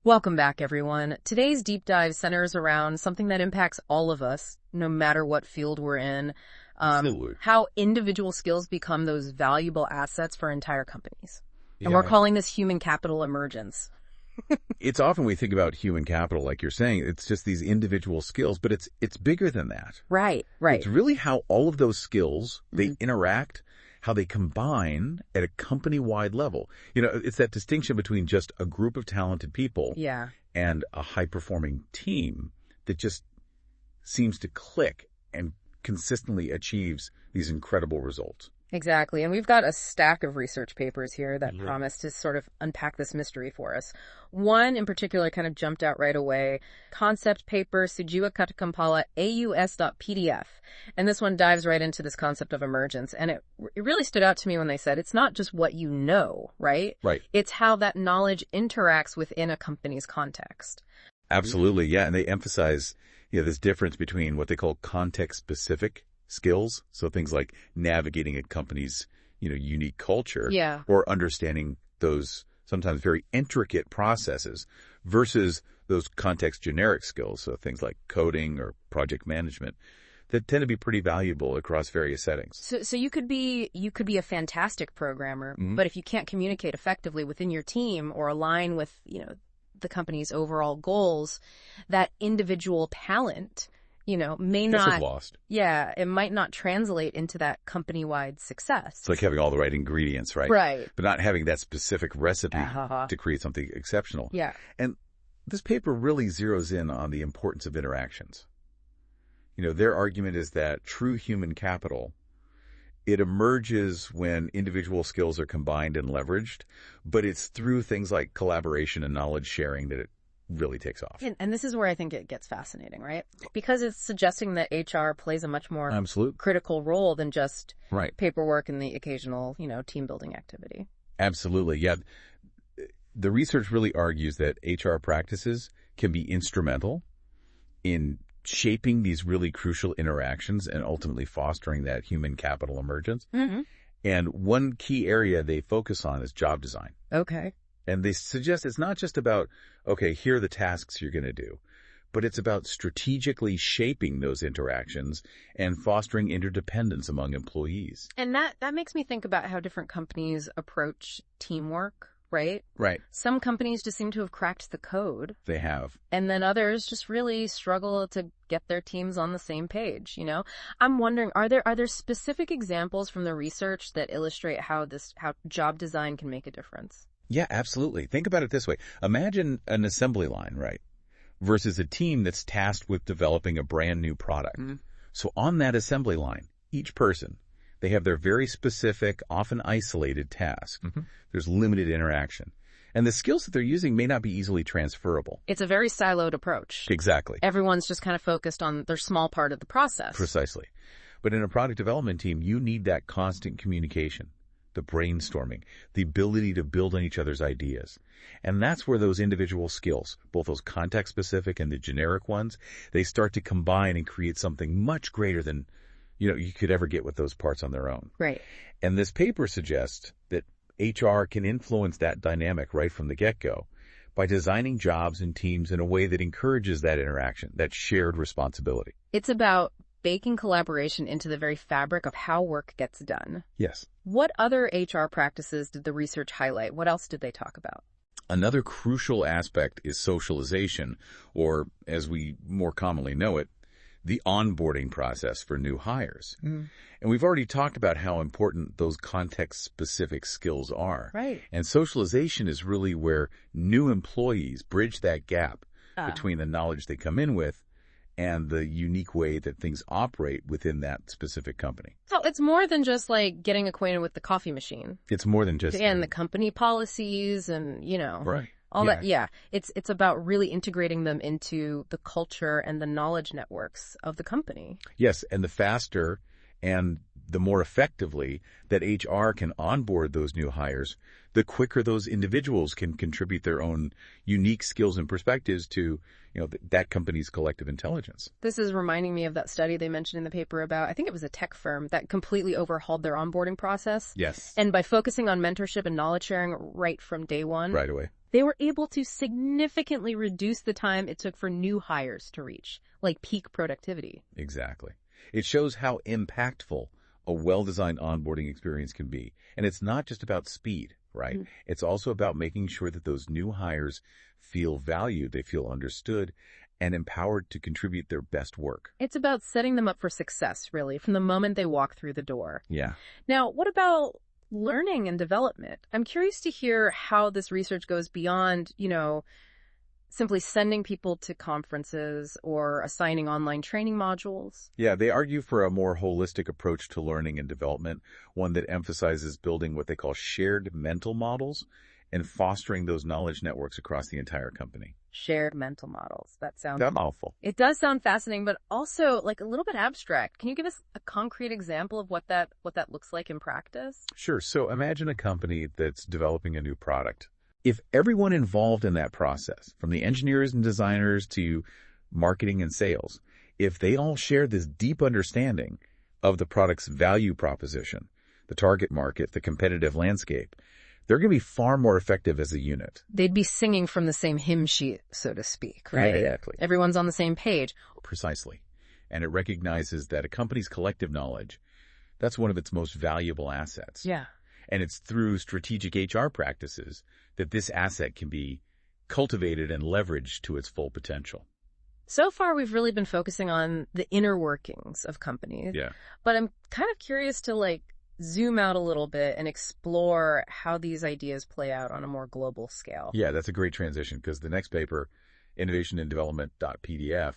Welcome back, everyone. Today's deep dive centers around something that impacts all of us, no matter what field we're in. Absolutely. How individual skills become those valuable assets for entire companies. And Yeah. we're calling this human capital emergence. It's often we think about human capital, like you're saying, it's just these individual skills, but it's bigger than that. Right. It's really how all of those skills, they interact, how they combine at a company-wide level. You know, it's that distinction between just a group of talented people Yeah. and a high-performing team that just seems to click and consistently achieves these incredible results. Exactly. And we've got a stack of research papers here that promise to sort of unpack this mystery for us. One in particular kind of jumped out right away. Concept paper, Sujiwa Katakampala, AUS.PDF. And this one dives right into this concept of emergence. And it really stood out to me when they said it's not just what you know, right? Right. It's how that knowledge interacts within a company's context. Absolutely, yeah. And they emphasize, this difference between what they call context-specific skills. So things like navigating a company's, unique culture. Yeah. Or understanding those sometimes very intricate processes versus those context generic skills. So things like coding or project management that tend to be pretty valuable across various settings. So you could be a fantastic programmer, but if you can't communicate effectively within your team or align with, the company's overall goals, that individual talent may not, lost. Yeah, it might not translate into that company-wide success. It's like having all the right ingredients, right? Right. But not having that specific recipe to create something exceptional. Yeah. And this paper really zeroes in on the importance of interactions. Their argument is that true human capital, it emerges when individual skills are combined and leveraged, but it's through things like collaboration and knowledge sharing that it really takes off. And this is where I think it gets fascinating, right? Because it's suggesting that HR plays a much more critical role than just paperwork and the occasional, team building activity. Absolutely. Yeah. The research really argues that HR practices can be instrumental in shaping these really crucial interactions and ultimately fostering that human capital emergence. Mm-hmm. And one key area they focus on is job design. Okay. And they suggest it's not just about, okay, here are the tasks you're going to do, but it's about strategically shaping those interactions and fostering interdependence among employees. And that makes me think about how different companies approach teamwork, right? Right. Some companies just seem to have cracked the code. They have. And then others just really struggle to get their teams on the same page, I'm wondering, are there specific examples from the research that illustrate how job design can make a difference? Yeah, absolutely. Think about it this way. Imagine an assembly line, right, versus a team that's tasked with developing a brand new product. Mm-hmm. So on that assembly line, each person, they have their very specific, often isolated task. Mm-hmm. There's limited interaction. And the skills that they're using may not be easily transferable. It's a very siloed approach. Exactly. Everyone's just kind of focused on their small part of the process. Precisely. But in a product development team, you need that constant communication, the brainstorming, the ability to build on each other's ideas. And that's where those individual skills, both those context-specific and the generic ones, they start to combine and create something much greater than, you could ever get with those parts on their own. Right. And this paper suggests that HR can influence that dynamic right from the get-go by designing jobs and teams in a way that encourages that interaction, that shared responsibility. It's about baking collaboration into the very fabric of how work gets done. Yes. What other HR practices did the research highlight? What else did they talk about? Another crucial aspect is socialization, or as we more commonly know it, the onboarding process for new hires. Mm. And we've already talked about how important those context-specific skills are. Right. And socialization is really where new employees bridge that gap between the knowledge they come in with and the unique way that things operate within that specific company. So it's more than just like getting acquainted with the coffee machine. It's more than just... And the company policies and, Right. All that, yeah. It's about really integrating them into the culture and the knowledge networks of the company. Yes, and the faster and the more effectively that HR can onboard those new hires, the quicker those individuals can contribute their own unique skills and perspectives to, that company's collective intelligence. This is reminding me of that study they mentioned in the paper about, I think it was a tech firm that completely overhauled their onboarding process. Yes. And by focusing on mentorship and knowledge sharing right from day one, right away, they were able to significantly reduce the time it took for new hires to reach, like peak productivity. Exactly. It shows how impactful a well-designed onboarding experience can be. And it's not just about speed, right? Mm-hmm. It's also about making sure that those new hires feel valued, they feel understood, and empowered to contribute their best work. It's about setting them up for success, really, from the moment they walk through the door. Yeah. Now, what about learning and development? I'm curious to hear how this research goes beyond, simply sending people to conferences or assigning online training modules. Yeah, they argue for a more holistic approach to learning and development, one that emphasizes building what they call shared mental models and fostering those knowledge networks across the entire company. Shared mental models. That sounds awful. It does sound fascinating, but also like a little bit abstract. Can you give us a concrete example of what that looks like in practice? Sure. So imagine a company that's developing a new product. If everyone involved in that process, from the engineers and designers to marketing and sales, if they all share this deep understanding of the product's value proposition, the target market, the competitive landscape, they're going to be far more effective as a unit. They'd be singing from the same hymn sheet, so to speak, right? Exactly. Everyone's on the same page. Precisely. And it recognizes that a company's collective knowledge, that's one of its most valuable assets. Yeah. And it's through strategic HR practices that this asset can be cultivated and leveraged to its full potential. So far, we've really been focusing on the inner workings of companies. Yeah. But I'm kind of curious to zoom out a little bit and explore how these ideas play out on a more global scale. Yeah, that's a great transition because the next paper, Innovation and Development.pdf,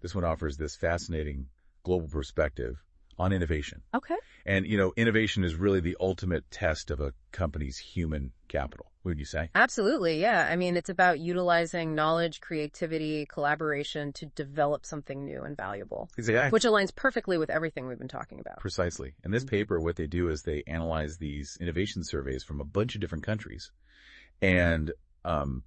this one offers this fascinating global perspective on innovation. Okay. And, innovation is really the ultimate test of a company's human capital, wouldn't you say? Absolutely, yeah. I mean, it's about utilizing knowledge, creativity, collaboration to develop something new and valuable. Exactly. Which aligns perfectly with everything we've been talking about. Precisely. In this paper, what they do is they analyze these innovation surveys from a bunch of different countries. And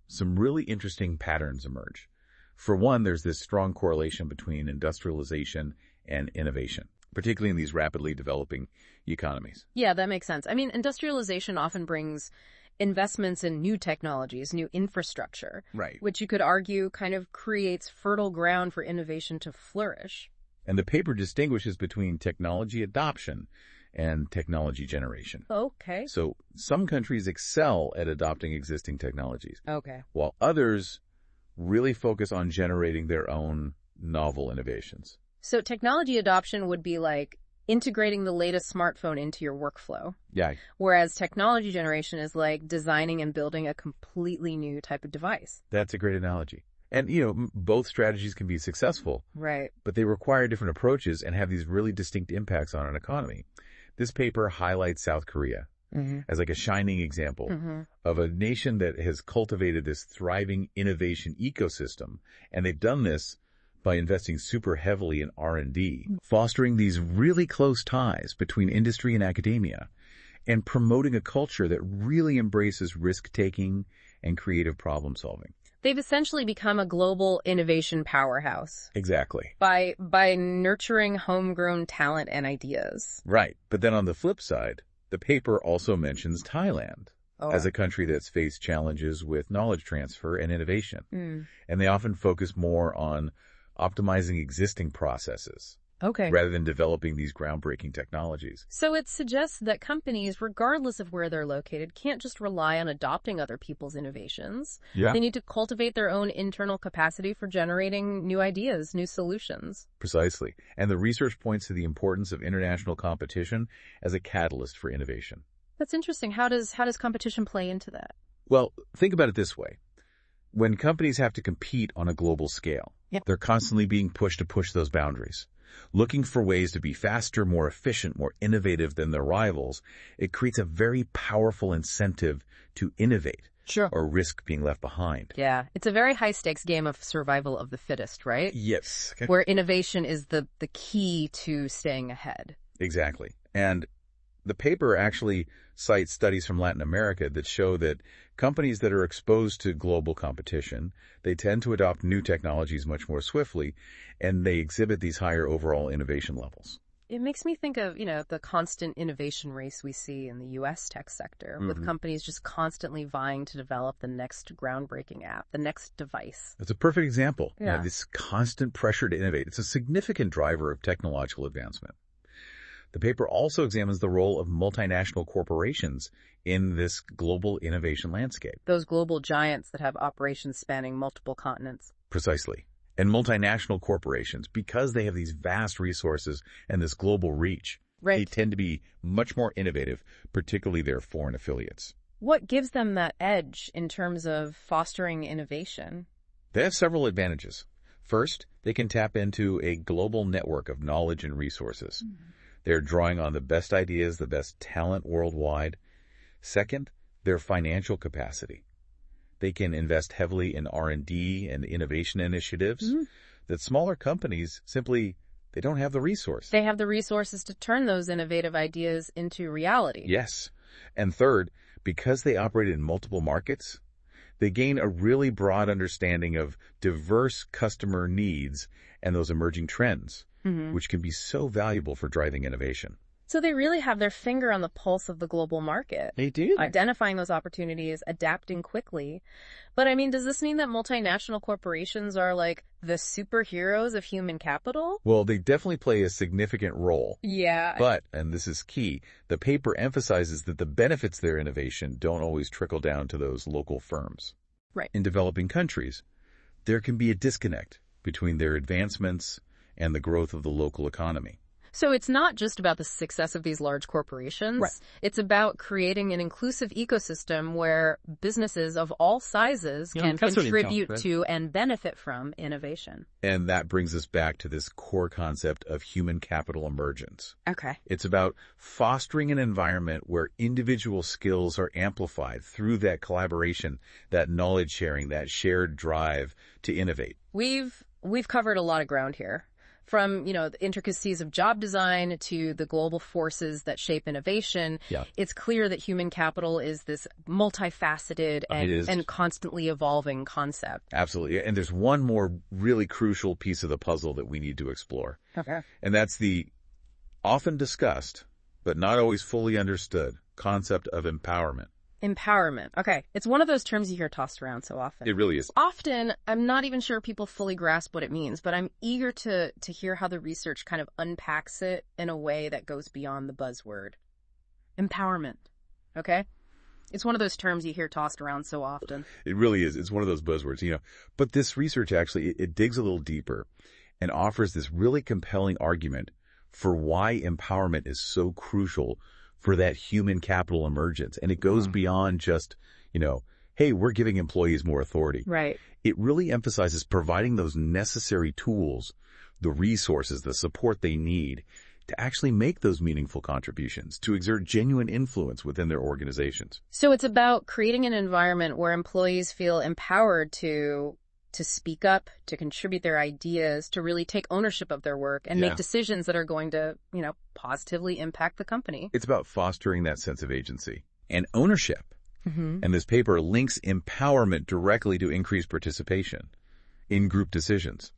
some really interesting patterns emerge. For one, there's this strong correlation between industrialization and innovation, particularly in these rapidly developing economies. Yeah, that makes sense. I mean, industrialization often brings investments in new technologies, new infrastructure, right, which you could argue kind of creates fertile ground for innovation to flourish. And the paper distinguishes between technology adoption and technology generation. Okay. So some countries excel at adopting existing technologies. Okay. While others really focus on generating their own novel innovations. So technology adoption would be like integrating the latest smartphone into your workflow. Yeah. Whereas technology generation is like designing and building a completely new type of device. That's a great analogy. And, both strategies can be successful. Right. But they require different approaches and have these really distinct impacts on an economy. This paper highlights South Korea as like a shining example of a nation that has cultivated this thriving innovation ecosystem. And they've done this by investing super heavily in R&D, fostering these really close ties between industry and academia, and promoting a culture that really embraces risk-taking and creative problem-solving. They've essentially become a global innovation powerhouse. Exactly. By nurturing homegrown talent and ideas. Right. But then on the flip side, the paper also mentions Thailand as a country that's faced challenges with knowledge transfer and innovation. And they often focus more on optimizing existing processes. Okay. Rather than developing these groundbreaking technologies. So it suggests that companies, regardless of where they're located, can't just rely on adopting other people's innovations. Yeah. They need to cultivate their own internal capacity for generating new ideas, new solutions. Precisely. And the research points to the importance of international competition as a catalyst for innovation. That's interesting. How does competition play into that? Well, think about it this way. When companies have to compete on a global scale, they're constantly being pushed to push those boundaries. Looking for ways to be faster, more efficient, more innovative than their rivals, it creates a very powerful incentive to innovate. Sure. Or risk being left behind. Yeah. It's a very high-stakes game of survival of the fittest, right? Yes. Where innovation is the key to staying ahead. Exactly. And the paper actually cites studies from Latin America that show that companies that are exposed to global competition, they tend to adopt new technologies much more swiftly, and they exhibit these higher overall innovation levels. It makes me think of, the constant innovation race we see in the U.S. tech sector, with companies just constantly vying to develop the next groundbreaking app, the next device. That's a perfect example. Yeah. This constant pressure to innovate. It's a significant driver of technological advancement. The paper also examines the role of multinational corporations in this global innovation landscape. Those global giants that have operations spanning multiple continents. Precisely. And multinational corporations, because they have these vast resources and this global reach, they tend to be much more innovative, particularly their foreign affiliates. What gives them that edge in terms of fostering innovation? They have several advantages. First, they can tap into a global network of knowledge and resources. They're drawing on the best ideas, the best talent worldwide. Second, their financial capacity. They can invest heavily in R&D and innovation initiatives that smaller companies simply, they don't have the resource. They have the resources to turn those innovative ideas into reality. Yes. And third, because they operate in multiple markets, they gain a really broad understanding of diverse customer needs and those emerging trends, which can be so valuable for driving innovation. So they really have their finger on the pulse of the global market. They do. Identifying those opportunities, adapting quickly. But does this mean that multinational corporations are like the superheroes of human capital? Well, they definitely play a significant role. Yeah. But, and this is key, the paper emphasizes that the benefits of their innovation don't always trickle down to those local firms. Right. In developing countries, there can be a disconnect between their advancements and the growth of the local economy. So it's not just about the success of these large corporations. Right. It's about creating an inclusive ecosystem where businesses of all sizes can contribute to and benefit from innovation. And that brings us back to this core concept of human capital emergence. Okay. It's about fostering an environment where individual skills are amplified through that collaboration, that knowledge sharing, that shared drive to innovate. We've covered a lot of ground here. From, the intricacies of job design to the global forces that shape innovation, it's clear that human capital is this multifaceted and constantly evolving concept. Absolutely. And there's one more really crucial piece of the puzzle that we need to explore. Okay. And that's the often discussed, but not always fully understood, concept of empowerment. Empowerment. Okay. It's one of those terms you hear tossed around so often. It really is. Often, I'm not even sure people fully grasp what it means, but I'm eager to hear how the research kind of unpacks it in a way that goes beyond the buzzword. Empowerment. Okay? It's one of those terms you hear tossed around so often. It really is. It's one of those buzzwords, But this research actually, it digs a little deeper and offers this really compelling argument for why empowerment is so crucial for that human capital emergence. And it goes beyond just, hey, we're giving employees more authority. Right. It really emphasizes providing those necessary tools, the resources, the support they need to actually make those meaningful contributions, to exert genuine influence within their organizations. So it's about creating an environment where employees feel empowered to speak up, to contribute their ideas, to really take ownership of their work and make decisions that are going to, positively impact the company. It's about fostering that sense of agency and ownership. And this paper links empowerment directly to increased participation in group decisions.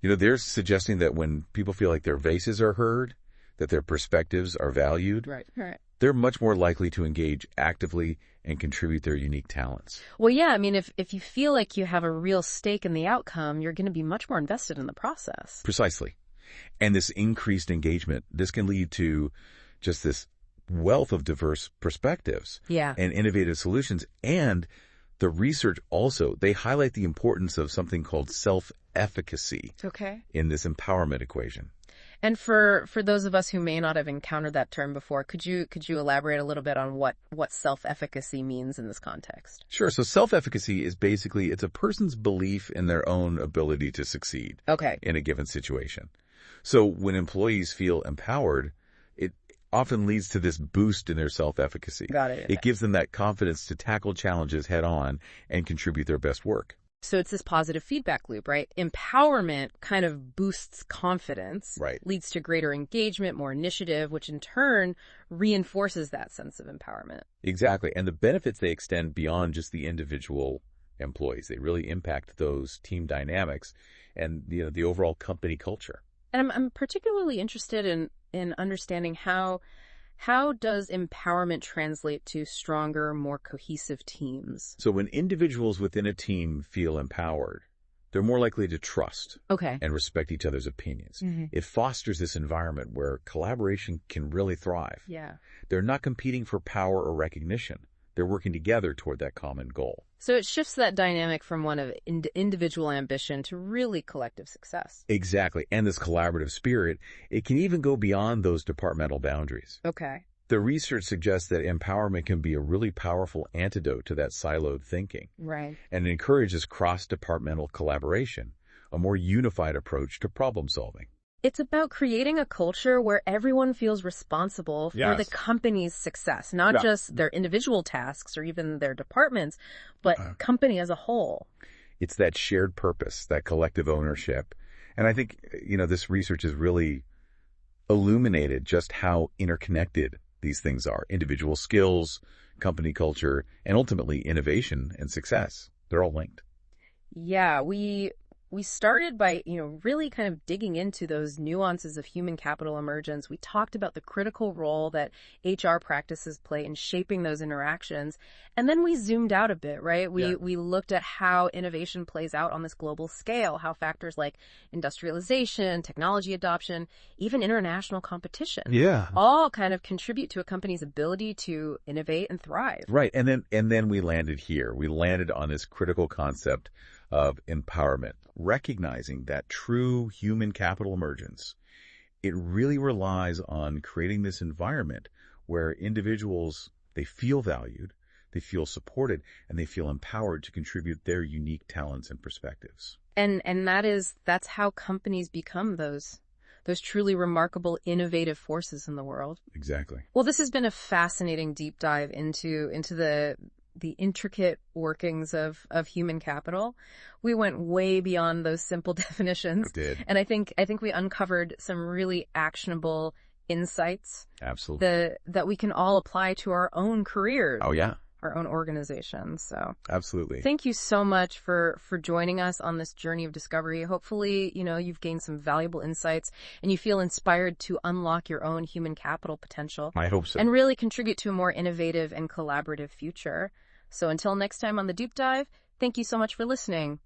They're suggesting that when people feel like their voices are heard, that their perspectives are valued, right. They're much more likely to engage actively and contribute their unique talents. Well, yeah, if you feel like you have a real stake in the outcome, you're going to be much more invested in the process. Precisely. And this increased engagement, this can lead to just this wealth of diverse perspectives and innovative solutions. And the research also, they highlight the importance of something called self-efficacy in this empowerment equation. And for those of us who may not have encountered that term before, could you elaborate a little bit on what self-efficacy means in this context? Sure. So self-efficacy is basically, it's a person's belief in their own ability to succeed in a given situation. So when employees feel empowered, it often leads to this boost in their self-efficacy. Got it. It gives them that confidence to tackle challenges head on and contribute their best work. So it's this positive feedback loop, right? Empowerment kind of boosts confidence, Right. leads to greater engagement, more initiative, which in turn reinforces that sense of empowerment. Exactly. And the benefits, they extend beyond just the individual employees. They really impact those team dynamics and the overall company culture. And I'm particularly interested in understanding how does empowerment translate to stronger, more cohesive teams? So when individuals within a team feel empowered, they're more likely to trust Okay. and respect each other's opinions. It fosters this environment where collaboration can really thrive. Yeah. They're not competing for power or recognition. They're working together toward that common goal. So it shifts that dynamic from one of individual ambition to really collective success. Exactly. And this collaborative spirit, it can even go beyond those departmental boundaries. Okay. The research suggests that empowerment can be a really powerful antidote to that siloed thinking. Right. And it encourages cross-departmental collaboration, a more unified approach to problem solving. It's about creating a culture where everyone feels responsible for the company's success, not just their individual tasks or even their departments, but company as a whole. It's that shared purpose, that collective ownership. And I think, this research has really illuminated just how interconnected these things are. Individual skills, company culture, and ultimately innovation and success. They're all linked. Yeah, we started by, really kind of digging into those nuances of human capital emergence. We talked about the critical role that HR practices play in shaping those interactions. And then we zoomed out a bit, right? We looked at how innovation plays out on this global scale, how factors like industrialization, technology adoption, even international competition, all kind of contribute to a company's ability to innovate and thrive. Right. And then we landed here. We landed on this critical concept of empowerment, recognizing that true human capital emergence, it really relies on creating this environment where individuals, they feel valued, they feel supported, and they feel empowered to contribute their unique talents and perspectives. And that's how companies become those truly remarkable, innovative forces in the world. Exactly. Well, this has been a fascinating deep dive into the intricate workings of human capital. We went way beyond those simple definitions. It did. And I think we uncovered some really actionable insights. Absolutely. That we can all apply to our own careers. Oh, yeah. Our own organizations. So absolutely. Thank you so much for joining us on this journey of discovery. Hopefully, you've gained some valuable insights and you feel inspired to unlock your own human capital potential. I hope so. And really contribute to a more innovative and collaborative future. So until next time on The Deep Dive, thank you so much for listening.